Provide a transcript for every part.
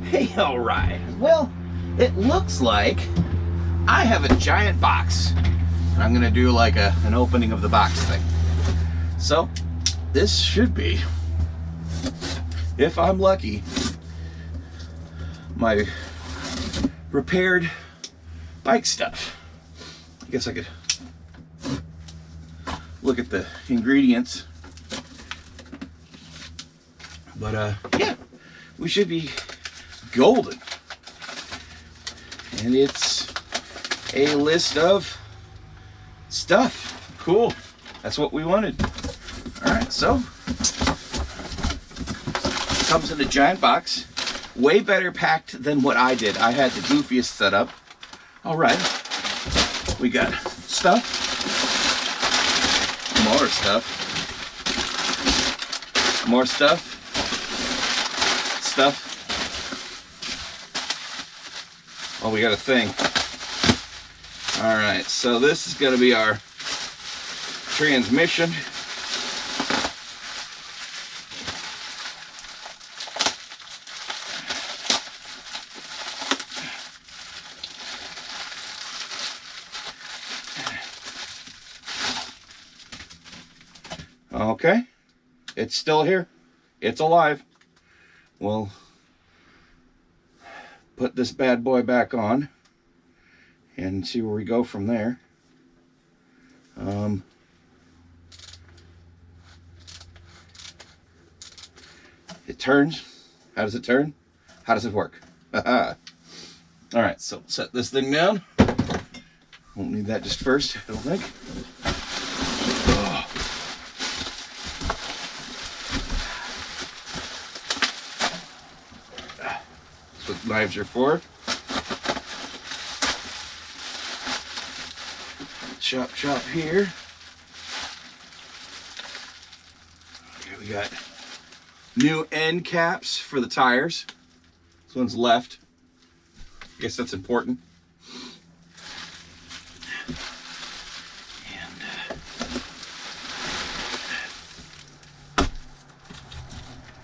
Hey, all right. Well, it looks like I have a giant box. And I'm gonna do like an opening of the box thing. So, this should be, if I'm lucky, my repaired bike stuff. I guess I could look at the ingredients. But yeah, we should be golden. And it's a list of stuff. Cool. That's what we wanted. All right, so comes in a giant box. Way better packed than what I did. I had the goofiest setup. All right, we got stuff, more stuff, more stuff, stuff. Oh, we got a thing. All right, so this is going to be our transmission. Okay, it's still here. It's alive. We'll put this bad boy back on and see where we go from there. It turns. How does it turn? How does it work? All right, so set this thing down. Won't need that just first, I don't think. That's what knives are for. Chop, chop here. Okay, we got new end caps for the tires. This one's left. I guess that's important.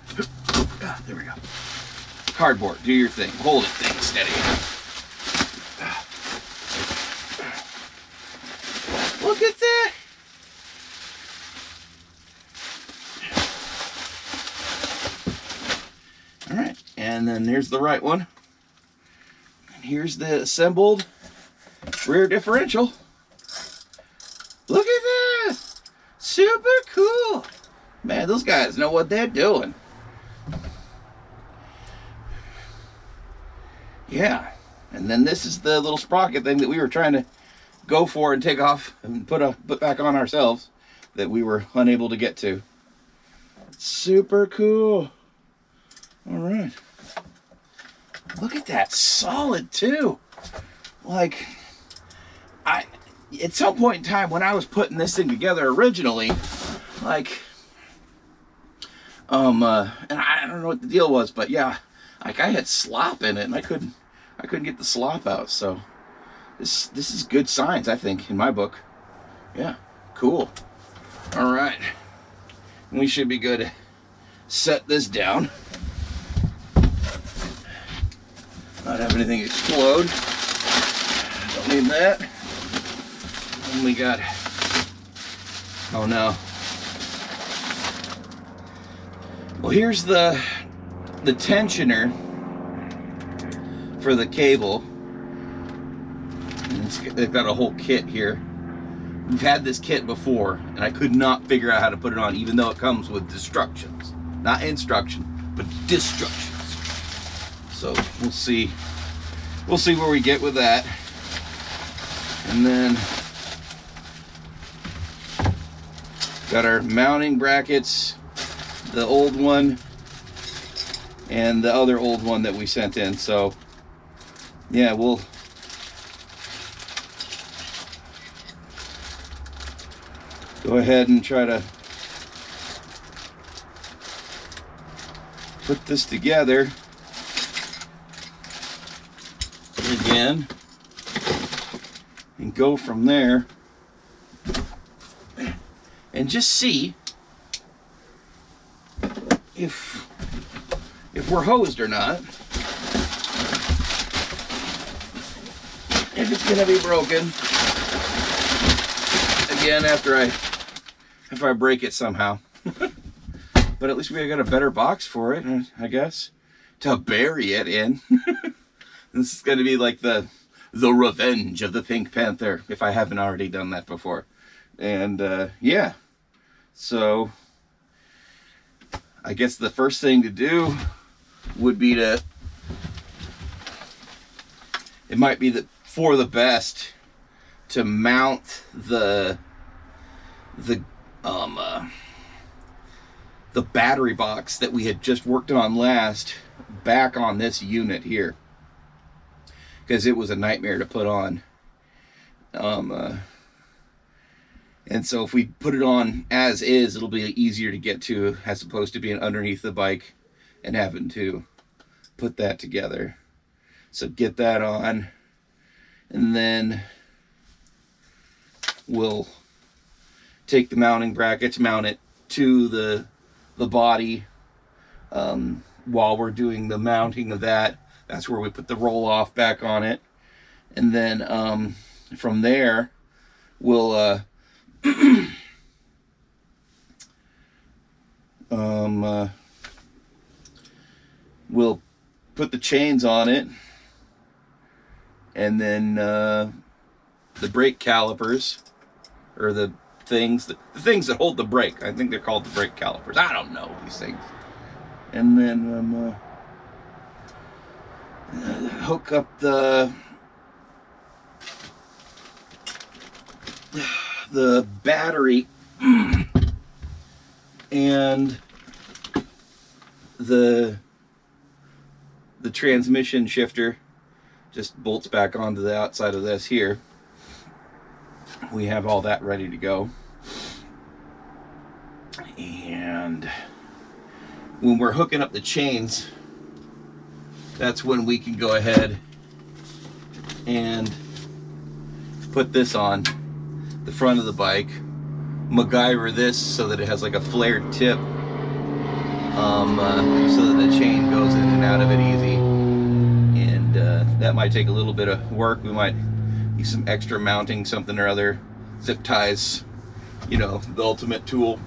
And there we go. Cardboard, do your thing. Hold it, thing steady. Look at that. All right, and then there's the right one. And here's the assembled rear differential. Look at that. Super cool. Man, those guys know what they're doing. Yeah, and then this is the little sprocket thing that we were trying to go for and take off and put back on ourselves that we were unable to get to. Super cool. All right. Look at that, solid too. Like, at some point in time when I was putting this thing together originally, like, and I don't know what the deal was, but yeah, like I had slop in it and I couldn't get the slop out. So this is good signs, I think, in my book. Yeah, cool. All right, we should be good to set this down. Not have anything explode. Don't need that. And we got, oh no. Well, here's the tensioner for the cable. They've got a whole kit here. We've had this kit before, and I could not figure out how to put it on, even though it comes with instructions. Not instruction, but instructions. So we'll see. We'll see where we get with that. And then got our mounting brackets, the old one and the other old one that we sent in. So yeah, we'll go ahead and try to put this together again and go from there and just see if we're hosed or not. if it's gonna be broken again after I break it somehow. But at least we got a better box for it, I guess, to bury it in. This is gonna be like the revenge of the Pink Panther, if I haven't already done that before. And yeah, so I guess the first thing to do would be to, it might be for the best to mount the battery box that we had just worked on last back on this unit here, because it was a nightmare to put on. And so if we put it on as is, it'll be easier to get to, as opposed to being underneath the bike and having to put that together. So get that on, and then we'll take the mounting brackets, mount it to the body. While we're doing the mounting of that, that's where we put the roll off back on it. And then from there, we'll we'll put the chains on it, and then the brake calipers, or the things that hold the brake. I think they're called the brake calipers. I don't know these things. And then hook up the battery and the transmission shifter just bolts back onto the outside of this here. We have all that ready to go. And when we're hooking up the chains, that's when we can go ahead and put this on the front of the bike, MacGyver this so that it has like a flared tip, so that the chain goes in and out of it easy. And that might take a little bit of work. We might use some extra mounting, something or other, zip ties, you know, the ultimate tool.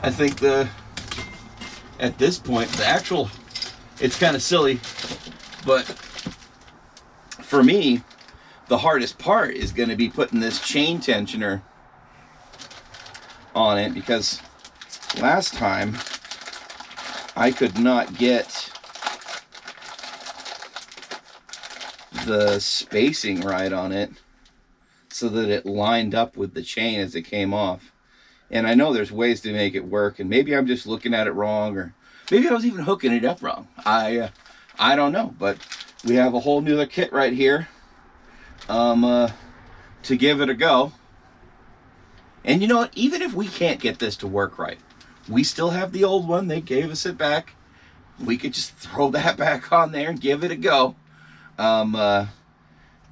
I think at this point, it's kind of silly, but for me, the hardest part is going to be putting this chain tensioner on it, because last time I could not get the spacing right on it so that it lined up with the chain as it came off. And I know there's ways to make it work, and maybe I'm just looking at it wrong, or maybe I was even hooking it up wrong. I don't know, but we have a whole new kit right here to give it a go. And you know what? Even if we can't get this to work right, we still have the old one. They gave us it back. We could just throw that back on there and give it a go.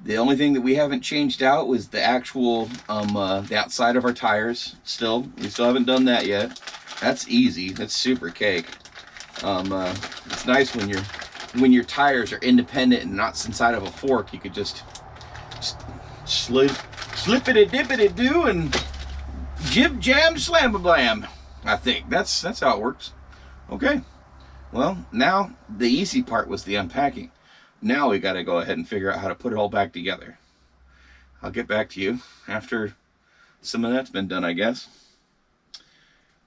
The only thing that we haven't changed out was the actual the outside of our tires. We still haven't done that yet. That's easy. That's super cake. It's nice when your tires are independent and not inside of a fork. You could just slippity dippity do and jib jam slam blam. I think that's how it works. Okay. Well, now the easy part was the unpacking. Now we got to go ahead and figure out how to put it all back together. I'll get back to you after some of that's been done, I guess.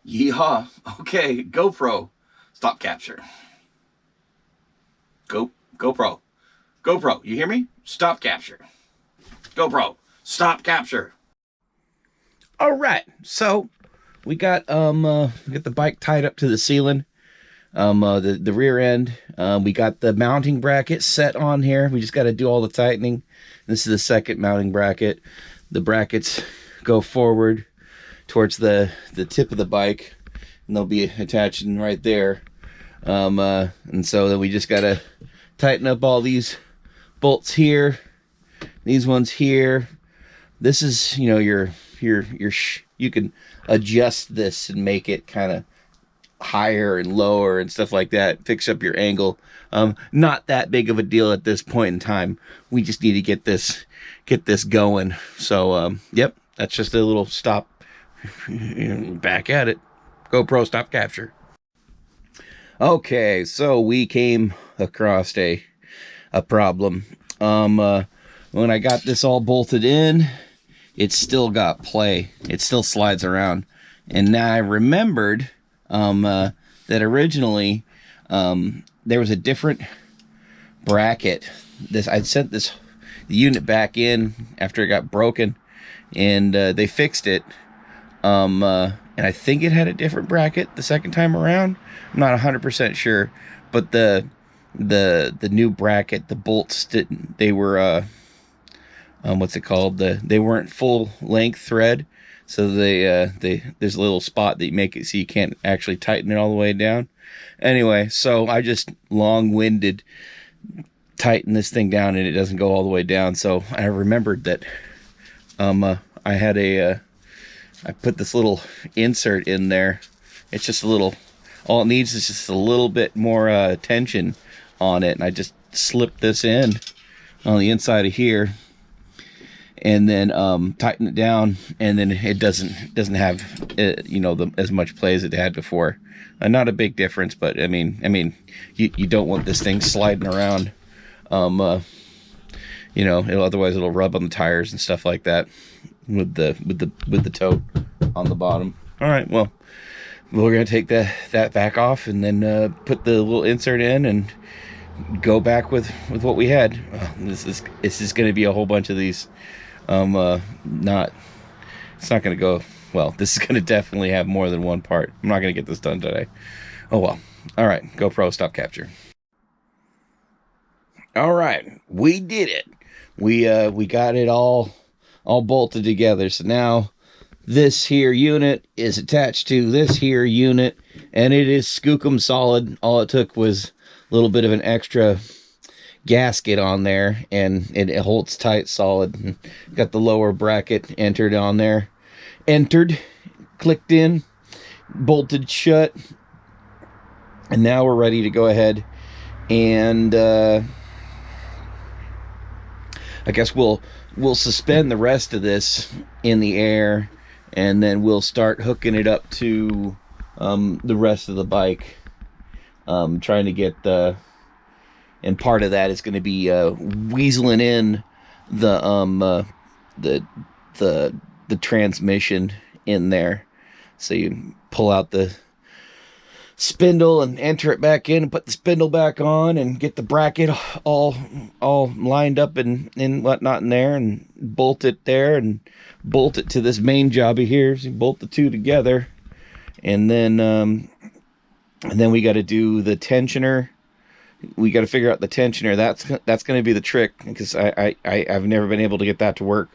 Yeehaw. Okay, GoPro, stop capture. GoPro, you hear me? Stop capture. GoPro, stop capture. All right, so we got the bike tied up to the ceiling. The rear end, we got the mounting bracket set on here. We just got to do all the tightening. This is the second mounting bracket. The brackets go forward towards the tip of the bike, and they'll be attaching right there. And so then we just got to tighten up all these bolts here, these ones here. This is, you know, you can adjust this and make it kind of higher and lower and stuff like that, fix up your angle. Not that big of a deal at this point in time. We just need to get this going. So yep, that's just a little stop. Back at it. GoPro stop capture. Okay, so we came across a problem. When I got this all bolted in, it's still got play. It still slides around. And now I remembered that originally there was a different bracket. I'd sent the unit back in after it got broken, and they fixed it. And I think it had a different bracket the second time around. I'm not 100% sure, but the new bracket, the bolts they were what's it called? They weren't full length thread, so there's a little spot that you make it so you can't actually tighten it all the way down. Anyway, so I just long-winded tighten this thing down and it doesn't go all the way down. So I remembered that I had I put this little insert in there. It's just a little, all it needs is just a little bit more tension on it, and I just slipped this in on the inside of here, and then tighten it down, and then it doesn't have as much play as it had before. Not a big difference, but I mean you don't want this thing sliding around. Otherwise it'll rub on the tires and stuff like that with the tote on the bottom. All right, well, we're gonna take that back off and then put the little insert in and go back with what we had. This is going to be a whole bunch of these. It's not going to go well. This is going to definitely have more than one part. I'm not going to get this done today. Oh well. All right, GoPro stop capture. All right, we did it. We got it all bolted together. So now this here unit is attached to this here unit, and it is skookum solid. All it took was a little bit of an extra gasket on there, and it holds tight solid. Got the lower bracket entered on there. Clicked in, bolted shut, and now we're ready to go ahead and I guess we'll suspend the rest of this in the air, and then we'll start hooking it up to the rest of the bike. Trying to get and part of that is going to be weaseling in the transmission in there. So you pull out the spindle and enter it back in and put the spindle back on and get the bracket all lined up and whatnot in there, and bolt it there and bolt it to this main jobby here. So you bolt the two together, and then we got to do the tensioner. We got to figure out the tensioner. That's going to be the trick, because I've never been able to get that to work.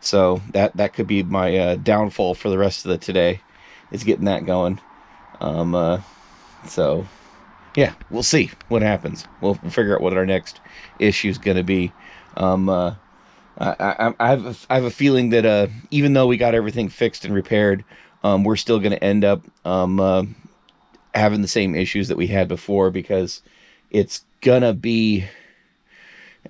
So that could be my downfall for the rest of the today, is getting that going. So yeah, we'll see what happens. We'll figure out what our next issue is going to be. I have a feeling that even though we got everything fixed and repaired, we're still going to end up having the same issues that we had before, because it's gonna be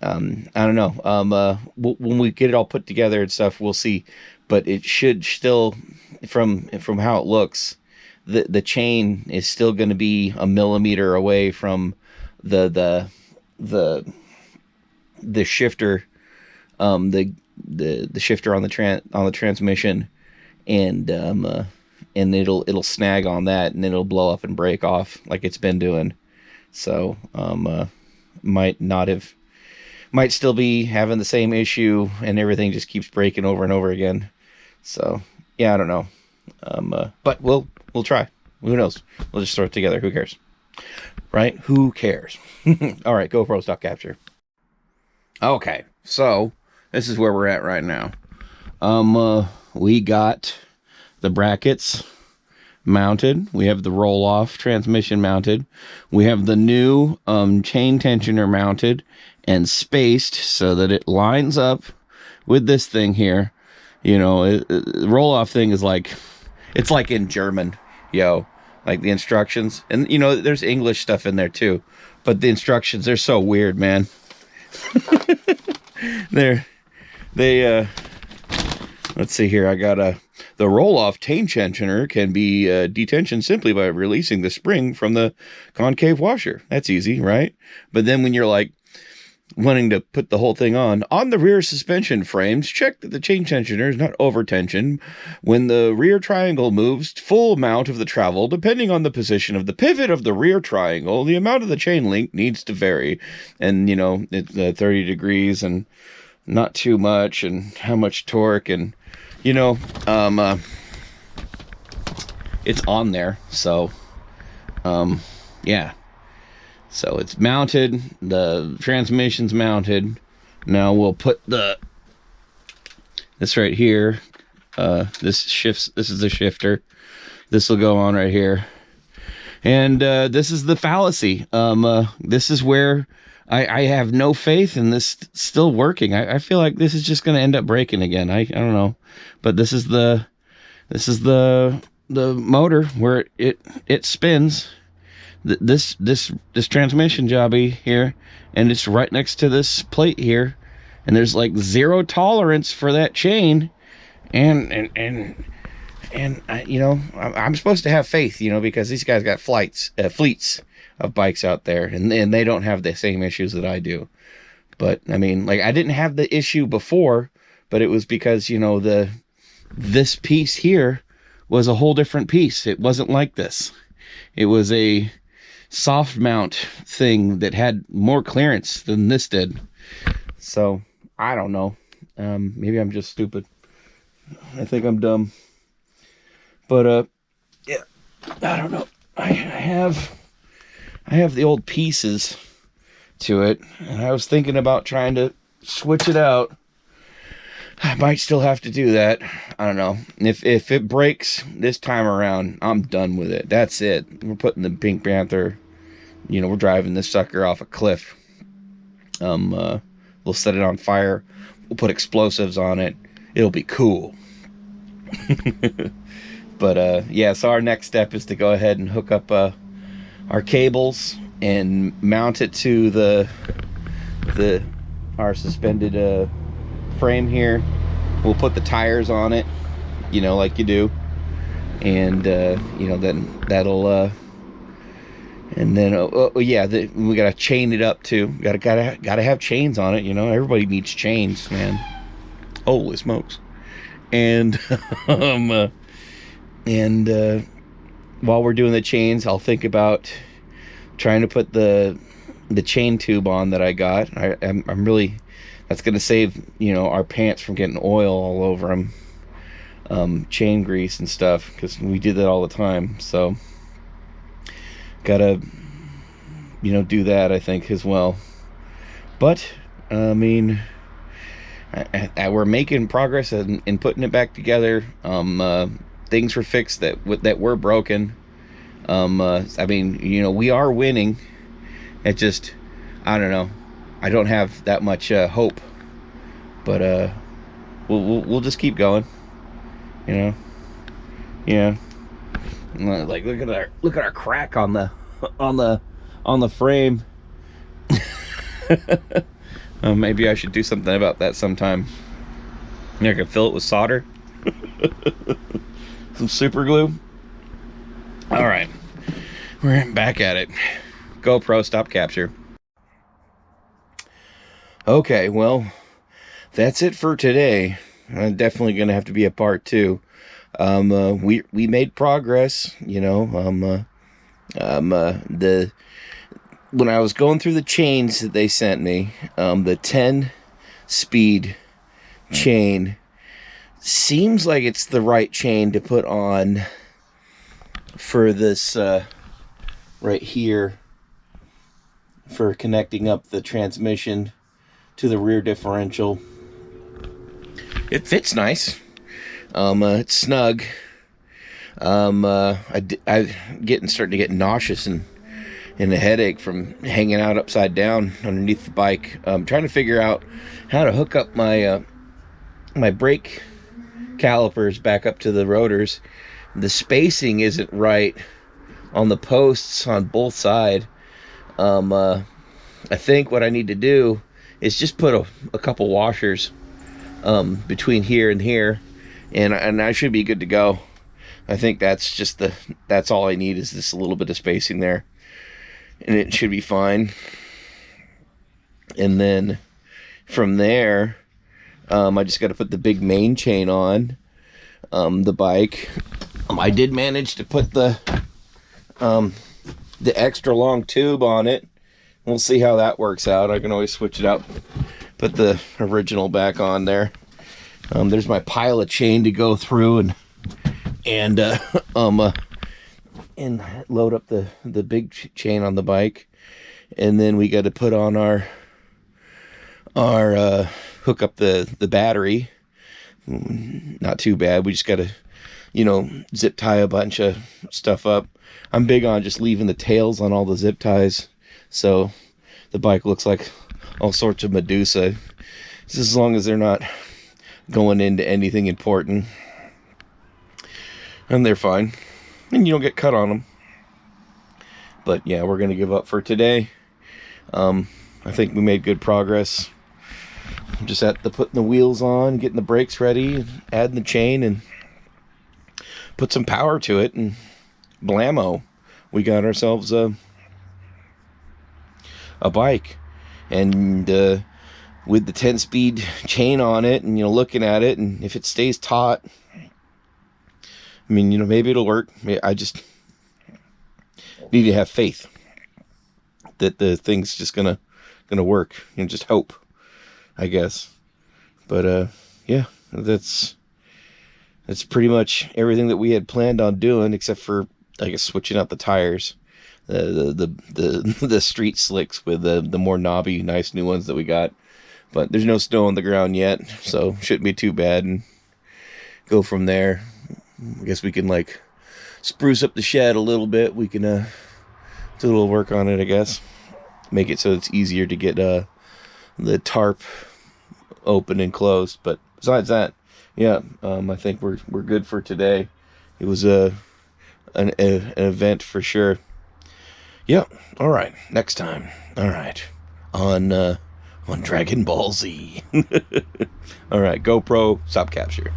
I don't know, when we get it all put together and stuff, we'll see, but it should still, from how it looks, the chain is still going to be a millimeter away from the shifter, the shifter on the transmission, and it'll snag on that, and then it'll blow up and break off like it's been doing. So might still be having the same issue, and everything just keeps breaking over and over again. So yeah, I don't know, but we'll try. Who knows? We'll just throw it together. Who cares, right? Who cares? All right, GoPro stop capture. Okay, so this is where we're at right now. We got the brackets mounted. We have the roll-off transmission mounted. We have the new chain tensioner mounted and spaced so that it lines up with this thing here. You know, the roll-off thing is like, it's like in German, yo. like the instructions. And, you know, there's English stuff in there too. But the instructions, they're so weird, man. Let's see here. I got the roll-off tensioner can be detensioned simply by releasing the spring from the concave washer. That's easy, right? But then when you're like wanting to put the whole thing on the rear suspension frames, check that the chain tensioner is not over-tensioned. When the rear triangle moves, full amount of the travel, depending on the position of the pivot of the rear triangle, the amount of the chain link needs to vary. And, you know, it's 30 degrees and not too much, and how much torque, and, you know, it's on there. So, yeah. So it's mounted, the transmission's mounted. Now we'll put this right here. This is the shifter. This will go on right here. And this is the fallacy. This is where I have no faith in this still working. I feel like this is just going to end up breaking again. I don't know. But this is the motor where it spins. This transmission jobby here, and it's right next to this plate here, and there's like zero tolerance for that chain, and I, you know, I'm supposed to have faith, you know, because these guys got fleets of bikes out there, and they don't have the same issues that I do. But I mean, like, I didn't have the issue before, but it was because, you know, this piece here was a whole different piece. It wasn't like this. It was a soft mount thing that had more clearance than this did. So I don't know. Maybe I'm just stupid. I think I'm dumb. But yeah, I don't know. I have the old pieces to it, and I was thinking about trying to switch it out. I might still have to do that. I don't know. If it breaks this time around, I'm done with it. That's it. We're putting the Pink Panther, you know, we're driving this sucker off a cliff. We'll set it on fire. We'll put explosives on it. It'll be cool. But yeah, so our next step is to go ahead and hook up our cables and mount it to our suspended frame here. We'll put the tires on it, you know, like you do, and you know, then that'll and then yeah, we gotta chain it up too. Gotta have chains on it, you know. Everybody needs chains, man. Holy smokes. And while we're doing the chains, I'll think about trying to put the chain tube on that I got. I'm really, that's going to save, you know, our pants from getting oil all over them, chain grease and stuff, because we did that all the time. So gotta, you know, do that, I think, as well. But I mean, we're making progress in putting it back together. Things were fixed that were broken. I mean, you know, we are winning. It just, I don't know. I don't have that much hope, but we'll just keep going. You know, yeah. Like, look at our crack on the frame. Maybe I should do something about that sometime. I can fill it with solder. Some super glue. All right, we're back at it. GoPro, stop capture. Okay, well, that's it for today. Definitely gonna have to be a part 2. We made progress, you know. When I was going through the chains that they sent me, the 10 speed chain seems like it's the right chain to put on for this right here, for connecting up the transmission to the rear differential. It fits nice. It's snug. I'm starting to get nauseous and a headache from hanging out upside down underneath the bike. I'm trying to figure out how to hook up my my brake calipers back up to the rotors. The spacing isn't right on the posts on both sides. I think what I need to do is just put a couple washers between here and here, and I should be good to go. I think that's all I need, is this a little bit of spacing there, and it should be fine. And then from there, I just got to put the big main chain on the bike. I did manage to put the extra long tube on it. We'll see how that works out. I can always switch it out, put the original back on there. There's my pile of chain to go through and load up the big chain on the bike. And then we got to put on our hook up the battery. Not too bad. We just got to, zip tie a bunch of stuff up. I'm big on just leaving the tails on all the zip ties, so the bike looks like all sorts of Medusa, just as long as they're not going into anything important, and they're fine, and you don't get cut on them. But yeah, we're gonna give up for today. I think we made good progress. I'm just at putting the wheels on, getting the brakes ready, adding the chain, and put some power to it, and blammo, we got ourselves a bike. And with the 10-speed chain on it, and looking at it, and if it stays taut, I mean, maybe it'll work. I just need to have faith that the thing's just gonna work, and just hope, I guess. But yeah, that's pretty much everything that we had planned on doing, except for, I guess, switching out the tires, the street slicks with the more knobby, nice new ones that we got. But there's no snow on the ground yet, so shouldn't be too bad, and go from there. I guess we can spruce up the shed a little bit. We can do a little work on it, I guess. Make it so it's easier to get the tarp open and closed. But besides that, yeah, I think we're good for today. It was an event for sure. Yeah. All right. Next time. All right. On Dragon Ball Z. All right. GoPro, stop capture.